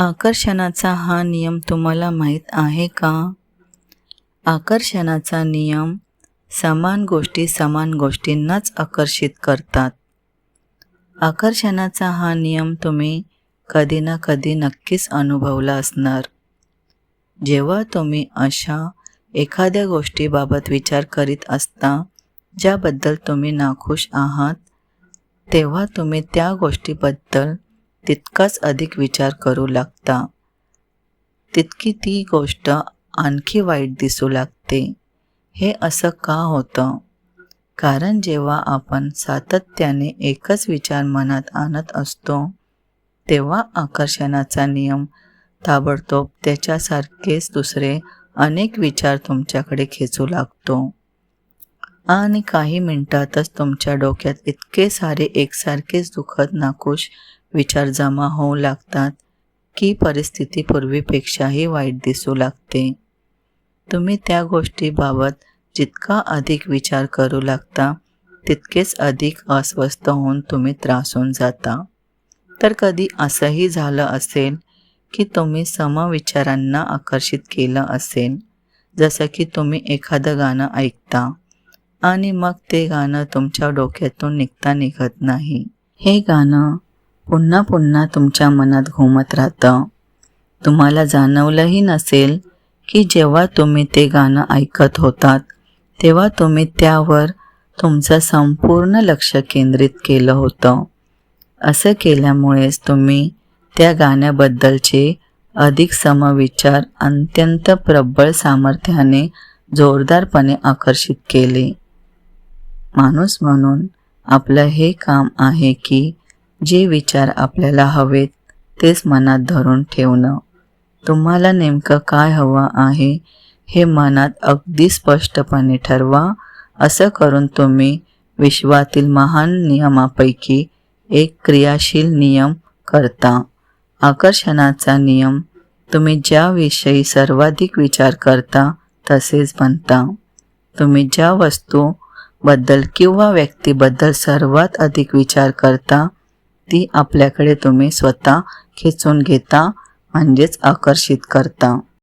आकर्षणाचा हा नियम तुम्हाला माहीत आहे का? आकर्षणाचा नियम समान गोष्टी समान गोष्टींनाच आकर्षित करतात. आकर्षणाचा हा नियम तुम्ही कधी ना कधी नक्कीच अनुभवला असणार. जेव्हा तुम्ही अशा एखाद्या गोष्टीबाबत विचार करीत असता ज्याबद्दल तुम्ही नाखुश आहात, तेव्हा तुम्ही त्या गोष्टीबद्दल तितकाच अधिक विचार करू लागता. तितकी ती गोष्ट आणखी वाईट दिसू लागते. हे असं का होतं? कारण जेव्हा आपण सातत्याने एकच विचार मनात आणत असतो, तेव्हा आकर्षणाचा नियम ताबडतोब त्याच्यासारखेच दुसरे अनेक विचार तुमच्याकडे खेचू लागतो आणि काही मिनिटातच तुमच्या डोक्यात इतके सारे एकसारखेच दुःखद नाखुश विचार जमा होऊ लागतात की परिस्थिती पूर्वीपेक्षाही वाईट दिसू लागते. तुम्ही त्या गोष्टीबाबत जितका अधिक विचार करू लागता तितकेच अधिक अस्वस्थ होऊन तुम्ही त्रासून जाता. तर कधी असंही झालं असेल की तुम्ही समविचारांना आकर्षित केलं असेल, जसं की तुम्ही एखादं गाणं ऐकता आणि मग ते गाणं तुमच्या डोक्यातून निघत नाही. हे गाणं पुन्हा पुन्हा तुमच्या मनात घुमत राहतं. तुम्हाला जाणवलंही नसेल की जेव्हा तुम्ही ते गाणं ऐकत होतात तेव्हा तुम्ही त्यावर तुमचं संपूर्ण लक्ष केंद्रित केलं होतं. असं केल्यामुळेच तुम्ही त्या गाण्याबद्दलचे अधिक समविचार अत्यंत प्रबळ सामर्थ्याने जोरदारपणे आकर्षित केले. माणूस म्हणून आपलं हे काम आहे की जे विचार आपल्याला हवेत तेच मनात धरून ठेवणं. तुम्हाला नेमकं काय हवं आहे हे मनात अगदी स्पष्टपणे ठरवा. असं करून तुम्ही विश्वातील महान नियमापैकी एक क्रियाशील नियम करता. आकर्षणाचा नियम तुम्ही ज्याविषयी सर्वाधिक विचार करता तसेच बनता. तुम्ही ज्या वस्तूबद्दल किंवा व्यक्तीबद्दल सर्वात अधिक विचार करता ती आपल्याकडे तुम्ही स्वतः खेचून घेता, म्हणजेच आकर्षित करता.